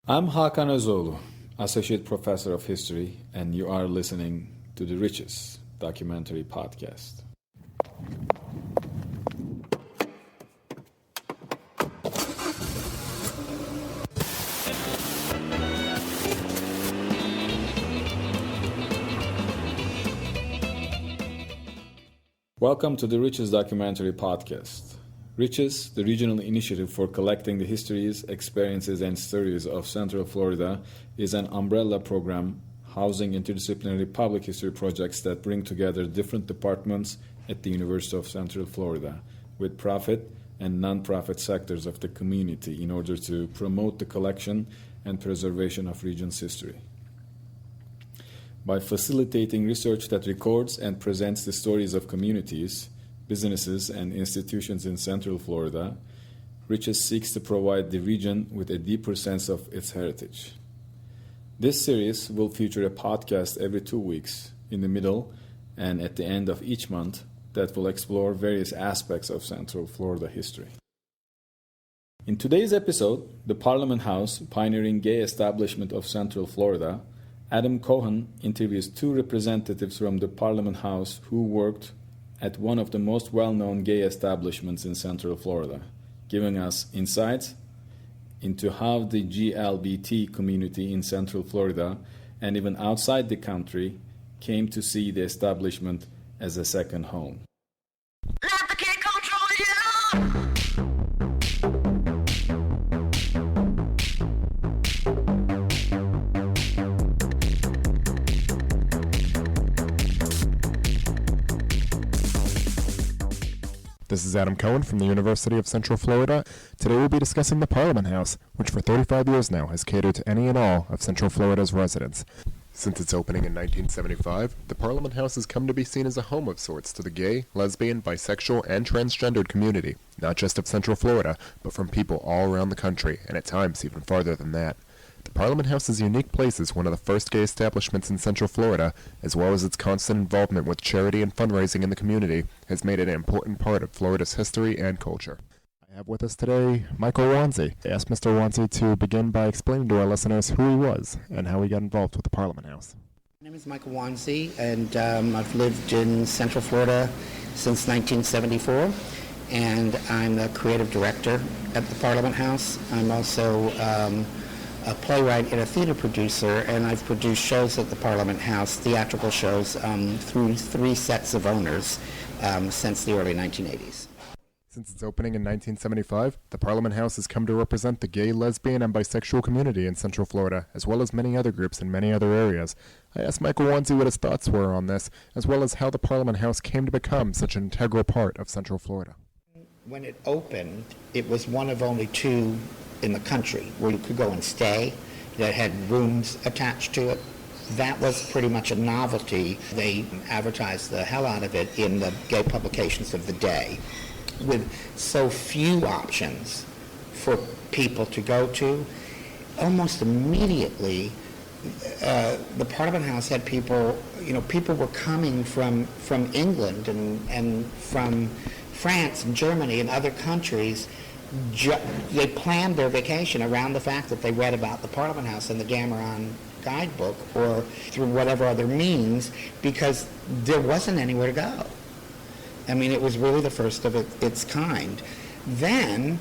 I'm Hakan Özoğlu, Associate Professor of History, and you are listening to the RICHES Documentary Podcast. Welcome to the RICHES Documentary Podcast. RICHES, the regional initiative for collecting the histories, experiences, and stories of Central Florida, is an umbrella program housing interdisciplinary public history projects that bring together different departments at the University of Central Florida with profit and non-profit sectors of the community in order to promote the collection and preservation of region's history. By facilitating research that records and presents the stories of communities, businesses, and institutions in Central Florida, RICHES seeks to provide the region with a deeper sense of its heritage. This series will feature a podcast every 2 weeks, in the middle and at the end of each month, that will explore various aspects of Central Florida history. In today's episode, the Parliament House, pioneering gay establishment of Central Florida, Adam Cohen interviews two representatives from the Parliament House who worked at one of the most well-known gay establishments in Central Florida, giving us insights into how the GLBT community in Central Florida and even outside the country came to see the establishment as a second home. Let the kid control you! This is Adam Cohen from the University of Central Florida. Today we'll be discussing the Parliament House, which for 35 years now has catered to any and all of Central Florida's residents. Since its opening in 1975, the Parliament House has come to be seen as a home of sorts to the gay, lesbian, bisexual, and transgendered community, not just of Central Florida, but from people all around the country, and at times even farther than that. The Parliament House's unique place as one of the first gay establishments in Central Florida, as well as its constant involvement with charity and fundraising in the community, has made it an important part of Florida's history and culture. I have with us today Michael Wanzi. I asked Mr. Wanzi to begin by explaining to our listeners who he was and how he got involved with the Parliament House. My name is Michael Wanzi, and I've lived in Central Florida since 1974, and I'm the creative director at the Parliament House. I'm also a playwright and a theater producer, and I've produced shows at the Parliament House, theatrical shows, through 3 sets of owners since the early 1980s. Since its opening in 1975, the Parliament House has come to represent the gay, lesbian, and bisexual community in Central Florida, as well as many other groups in many other areas. I asked Michael Wanzi what his thoughts were on this, as well as how the Parliament House came to become such an integral part of Central Florida. When it opened, it was one of only 2 in the country where you could go and stay that had rooms attached to it. That was pretty much a novelty. They advertised the hell out of it in the gay publications of the day. With so few options for people to go to, almost immediately the Parliament House had people were coming from England and from France and Germany and other countries. They planned their vacation around the fact that they read about the Parliament House in the Dameron guidebook or through whatever other means, because there wasn't anywhere to go. I mean, it was really the first of its kind. Then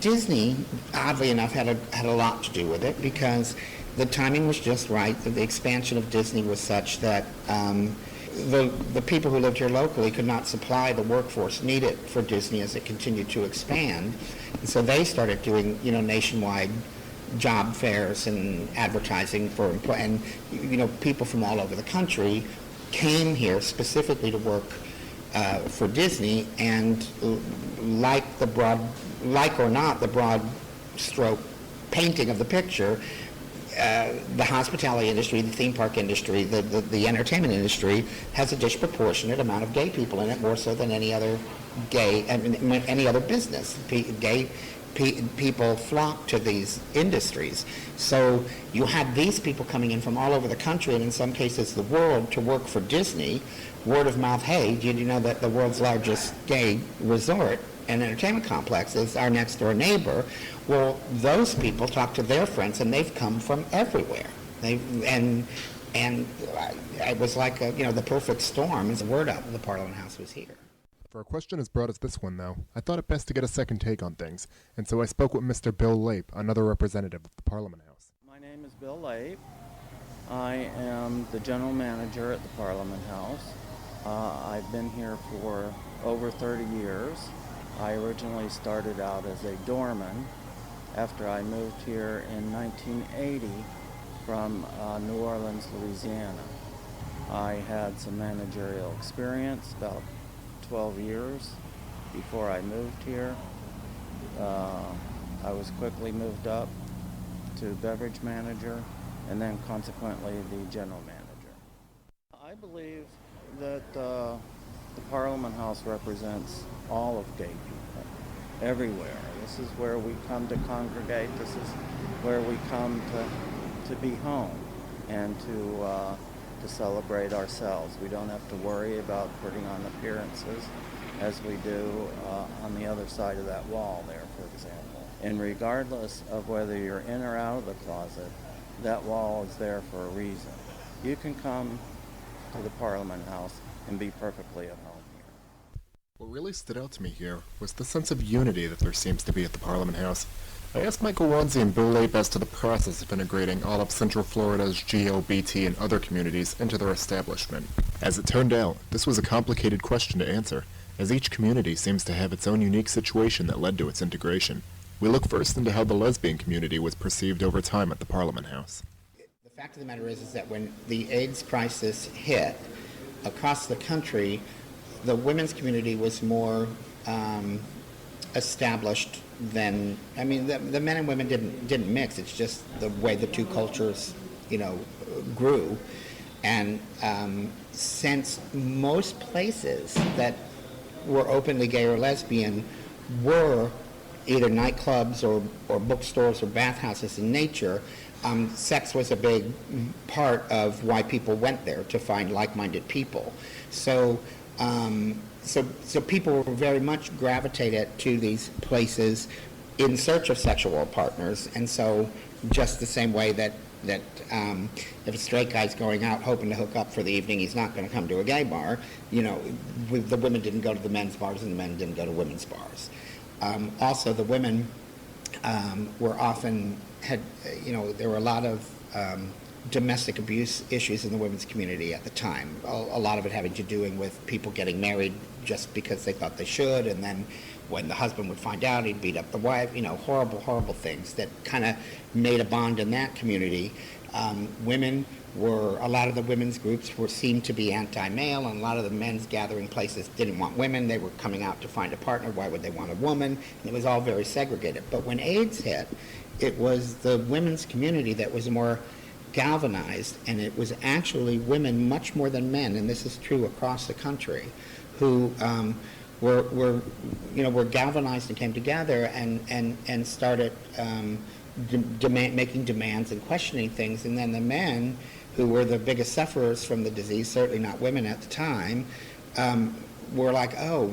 Disney, oddly enough, had a lot to do with it, because the timing was just right. The expansion of Disney was such that the people who lived here locally could not supply the workforce needed for Disney as it continued to expand. And so they started doing, nationwide job fairs and advertising for and people from all over the country came here specifically to work for Disney, and like or not the broad stroke painting of the picture, the hospitality industry, the theme park industry, the entertainment industry has a disproportionate amount of gay people in it, more so than any other business. Gay people flock to these industries. So you had these people coming in from all over the country, and in some cases the world, to work for Disney. Word of mouth, hey, did you know that the world's largest gay resort and entertainment complex is our next door neighbor. Well, those people talk to their friends, and they've come from everywhere. And it was like the perfect storm. As the word out, the Parliament House was here. For a question as broad as this one, though, I thought it best to get a second take on things, and so I spoke with Mr. Bill Lape, another representative of the Parliament House. My name is Bill Lape. I am the general manager at the Parliament House. I've been here for over 30 years. I originally started out as a doorman after I moved here in 1980 from New Orleans, Louisiana. I had some managerial experience, about 12 years before I moved here. I was quickly moved up to beverage manager and then consequently the general manager. I believe that the Parliament House represents all of gay people everywhere. This is where we come to congregate. This is where we come to be home and to celebrate ourselves. We don't have to worry about putting on appearances as we do on the other side of that wall there, for example. And regardless of whether you're in or out of the closet, that wall is there for a reason. You can come to the Parliament House and be perfectly at home here. What really stood out to me here was the sense of unity that there seems to be at the Parliament House. I asked Michael Wanzi and Bill Lape as to the process of integrating all of Central Florida's GO, BT, and other communities into their establishment. As it turned out, this was a complicated question to answer, as each community seems to have its own unique situation that led to its integration. We look first into how the lesbian community was perceived over time at the Parliament House. The fact of the matter is that when the AIDS crisis hit across the country, the women's community was more established than, the men and women didn't mix. It's just the way the two cultures, grew. And since most places that were openly gay or lesbian were either nightclubs or bookstores or bathhouses in nature, sex was a big part of why people went there, to find like-minded people. So people were very much gravitated to these places in search of sexual partners. And so just the same way that if a straight guy's going out hoping to hook up for the evening, he's not going to come to a gay bar. The women didn't go to the men's bars and the men didn't go to women's bars. Also, the women were often there were a lot of domestic abuse issues in the women's community at the time. A lot of it having to do with people getting married just because they thought they should, and then when the husband would find out, he'd beat up the wife. Horrible, horrible things that kind of made a bond in that community. A lot of the women's groups seemed to be anti-male, and a lot of the men's gathering places didn't want women. They were coming out to find a partner. Why would they want a woman? And it was all very segregated. But when AIDS hit, it was the women's community that was more galvanized, and it was actually women much more than men, and this is true across the country, who were galvanized and came together and started making demands and questioning things. And then the men, who were the biggest sufferers from the disease, certainly not women at the time, were like, oh,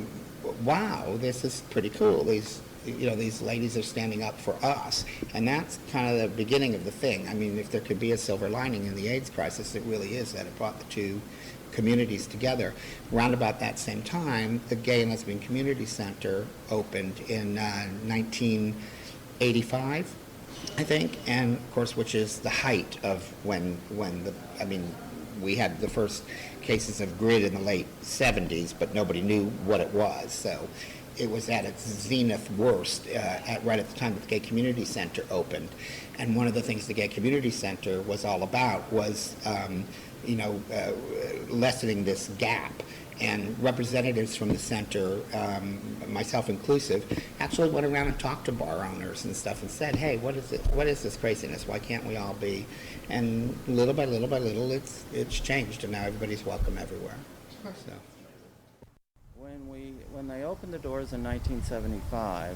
wow, this is pretty cool. These ladies are standing up for us. And that's kind of the beginning of the thing. If there could be a silver lining in the AIDS crisis, it really is that it brought the two communities together. Around about that same time, the Gay and Lesbian Community Center opened in 1985, I think, and of course, which is the height of when we had the first cases of GRID in the late 70s, but nobody knew what it was. So it was at its zenith worst right at the time that the Gay Community Center opened. And one of the things the Gay Community Center was all about was lessening this gap. And representatives from the center, myself inclusive, actually went around and talked to bar owners and stuff and said, hey, what is this craziness? Why can't we all be? And little by little by little, it's changed, and now everybody's welcome everywhere. So. When they opened the doors in 1975,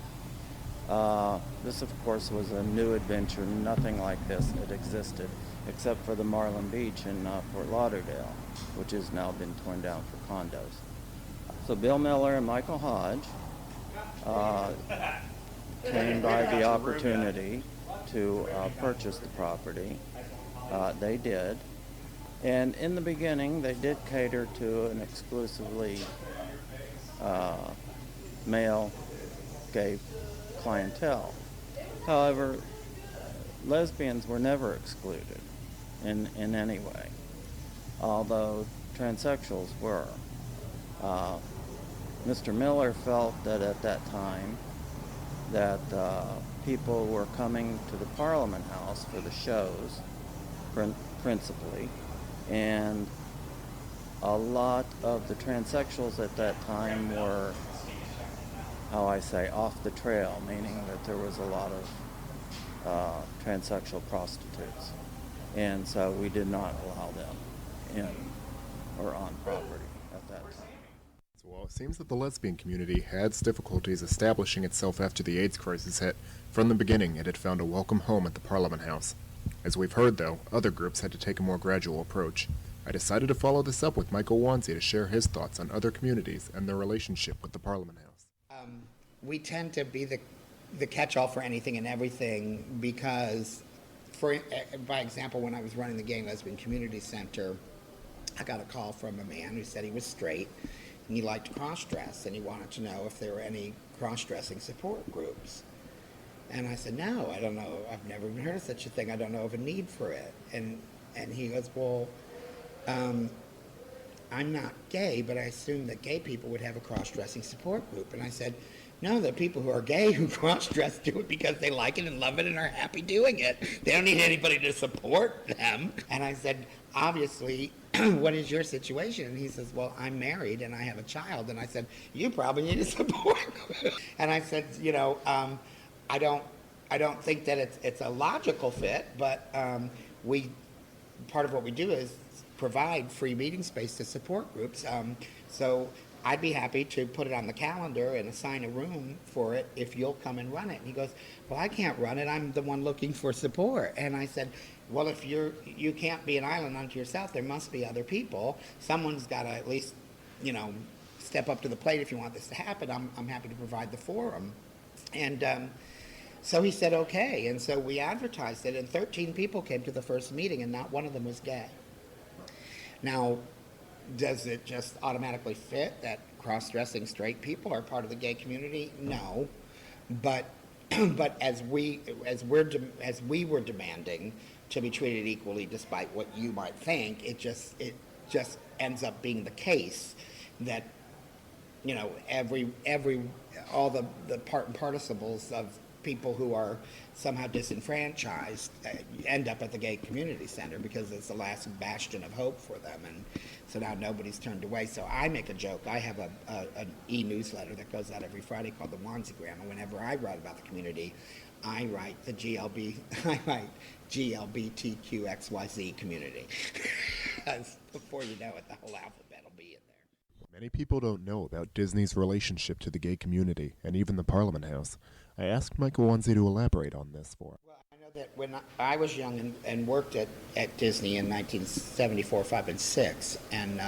this of course was a new adventure. Nothing like this had existed, except for the Marlin Beach in Fort Lauderdale, which has now been torn down for condos. So Bill Miller and Michael Hodge came by the opportunity to purchase the property. They did. And in the beginning, they did cater to an exclusively male gay clientele. However, lesbians were never excluded in any way, although transsexuals were. Mr. Miller felt that at that time that people were coming to the Parliament House for the shows, principally, and a lot of the transsexuals at that time were, off the trail, meaning that there was a lot of transsexual prostitutes. And so we did not allow them in or on property at that time. Well, it seems that the lesbian community had its difficulties establishing itself after the AIDS crisis hit. From the beginning, it had found a welcome home at the Parliament House. As we've heard, though, other groups had to take a more gradual approach. I decided to follow this up with Michael Wanzi to share his thoughts on other communities and their relationship with the Parliament House. We tend to be the catch-all for anything and everything because, by example, when I was running the Gay and Lesbian Community Center, I got a call from a man who said he was straight and he liked to cross-dress, and he wanted to know if there were any cross-dressing support groups. And I said, no, I don't know. I've never even heard of such a thing. I don't know of a need for it. And he goes, well, I'm not gay, but I assume that gay people would have a cross-dressing support group. And I said, no, the people who are gay who cross-dress do it because they like it and love it and are happy doing it. They don't need anybody to support them. And I said, obviously, what is your situation? And he says, well, I'm married and I have a child. And I said, you probably need a support group. And I said, I don't think that it's a logical fit, but part of what we do is provide free meeting space to support groups. So I'd be happy to put it on the calendar and assign a room for it if you'll come and run it. And he goes, well, I can't run it. I'm the one looking for support. And I said, well, if you can't be an island unto yourself, there must be other people. Someone's got to at least, step up to the plate if you want this to happen. I'm happy to provide the forum. And so he said, okay. And so we advertised it, and 13 people came to the first meeting, and not one of them was gay. Now, does it just automatically fit that cross-dressing straight people are part of the gay community? No, but as we were demanding to be treated equally, despite what you might think, it just ends up being the case that all the part and participles of people who are somehow disenfranchised end up at the Gay Community Center because it's the last bastion of hope for them, and so now nobody's turned away. So I make a joke. I have an e-newsletter that goes out every Friday called the Wanzigram, and whenever I write about the community, I write GLBTQXYZ community. Before you know it, the whole alphabet will be in there. Many people don't know about Disney's relationship to the gay community and even the Parliament House. I asked Michael Wanzi to elaborate on this for us. Well, I know that when I was young and worked at Disney in 1974, 5, and 6, and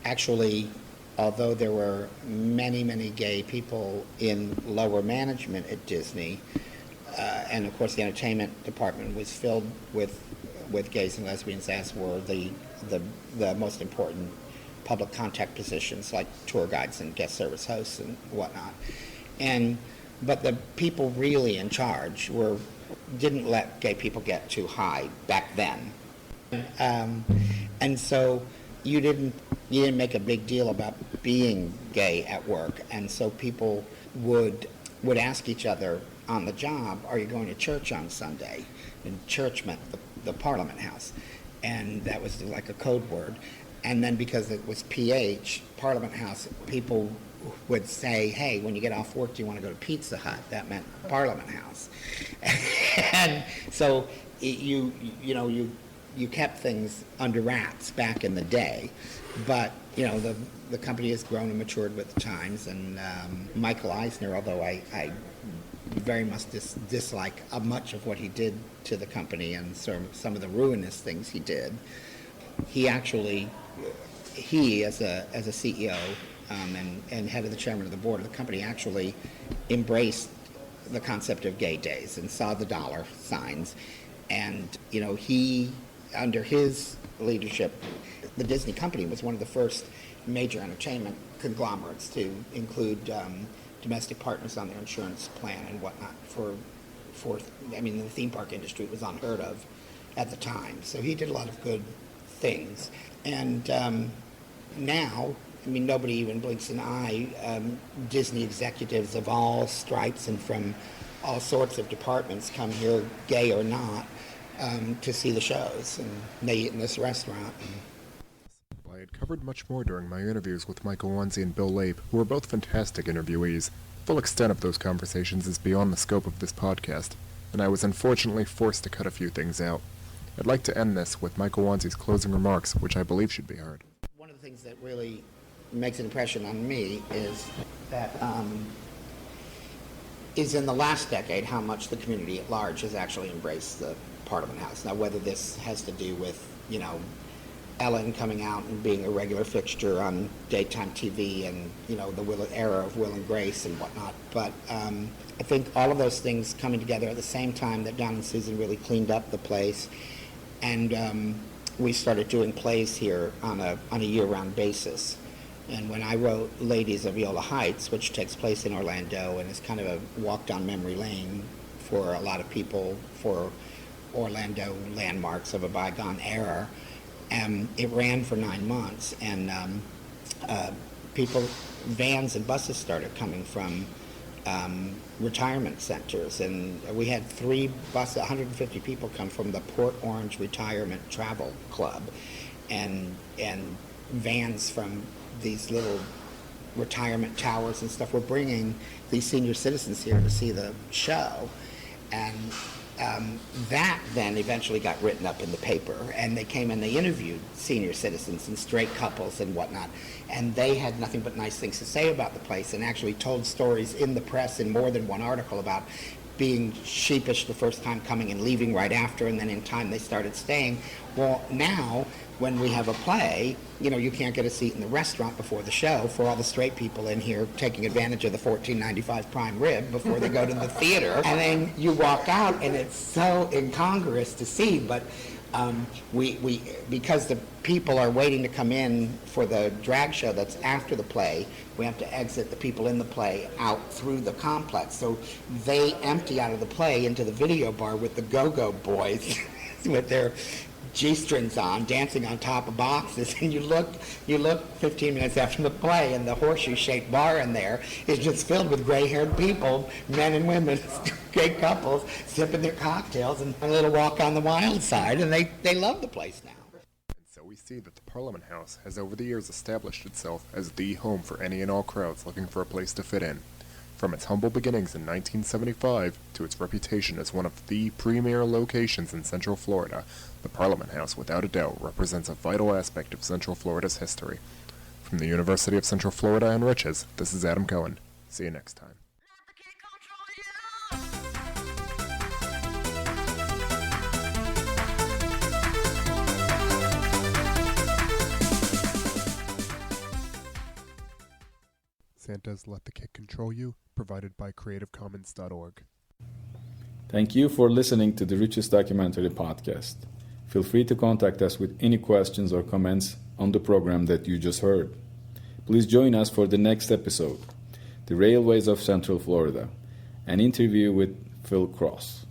actually, although there were many, many gay people in lower management at Disney, and of course the entertainment department was filled with gays and lesbians, as were the most important public contact positions like tour guides and guest service hosts and whatnot. But the people really in charge didn't let gay people get too high back then. And so you didn't make a big deal about being gay at work. And so people would ask each other on the job, are you going to church on Sunday? And church meant the Parliament House. And that was like a code word. And then because it was PH, Parliament House, people would say, hey, when you get off work, do you want to go to Pizza Hut? That meant Parliament House. And so you kept things under wraps back in the day. But, the company has grown and matured with the times. And Michael Eisner, although I very much dislike much of what he did to the company and some of the ruinous things he did, he actually, as a CEO and head of the chairman of the board of the company, actually embraced the concept of gay days and saw the dollar signs. And, he, under his leadership, the Disney company was one of the first major entertainment conglomerates to include domestic partners on their insurance plan and whatnot the theme park industry was unheard of at the time. So he did a lot of good things. And now, nobody even blinks an eye. Disney executives of all stripes and from all sorts of departments come here, gay or not, to see the shows. And they eat in this restaurant. I had covered much more during my interviews with Michael Wanzi and Bill Lape, who were both fantastic interviewees. The full extent of those conversations is beyond the scope of this podcast, and I was unfortunately forced to cut a few things out. I'd like to end this with Michael Wanzi's closing remarks, which I believe should be heard. One of the things that really makes an impression on me is that is in the last decade how much the community at large has actually embraced the Parliament House. Now, whether this has to do with, Ellen coming out and being a regular fixture on daytime TV and, the era of Will and Grace and whatnot. But I think all of those things coming together at the same time that Don and Susan really cleaned up the place. And we started doing plays here on a year-round basis. And when I wrote Ladies of Viola Heights, which takes place in Orlando and is kind of a walk down memory lane for a lot of people, for Orlando landmarks of a bygone era, it ran for 9 months, and vans and buses started coming from retirement centers, and we had 3 buses, 150 people come from the Port Orange Retirement Travel Club, and vans from these little retirement towers and stuff. We're bringing these senior citizens here to see the show, and that then eventually got written up in the paper, and they came and they interviewed senior citizens and straight couples and whatnot, and they had nothing but nice things to say about the place, and actually told stories in the press in more than one article about being sheepish the first time coming and leaving right after, and then in time they started staying. Well, now when we have a play, you can't get a seat in the restaurant before the show for all the straight people in here taking advantage of the $14.95 prime rib before they go to the theater. And then you walk out and it's so incongruous to see, but we because the people are waiting to come in for the drag show that's after the play, we have to exit the people in the play out through the complex. So they empty out of the play into the video bar with the go-go boys with their G-strings on, dancing on top of boxes, and you look 15 minutes after the play, and the horseshoe-shaped bar in there is just filled with gray-haired people, men and women, gay couples, sipping their cocktails and a little walk on the wild side, and they love the place now. And so we see that the Parliament House has over the years established itself as the home for any and all crowds looking for a place to fit in. From its humble beginnings in 1975 to its reputation as one of the premier locations in Central Florida, the Parliament House, without a doubt, represents a vital aspect of Central Florida's history. From the University of Central Florida and Riches, this is Adam Cohen. See you next time. Santa's Let the Kid Control You, provided by CreativeCommons.org. Thank you for listening to the Riches Documentary Podcast. Feel free to contact us with any questions or comments on the program that you just heard. Please join us for the next episode, The Railways of Central Florida, an interview with Phil Cross.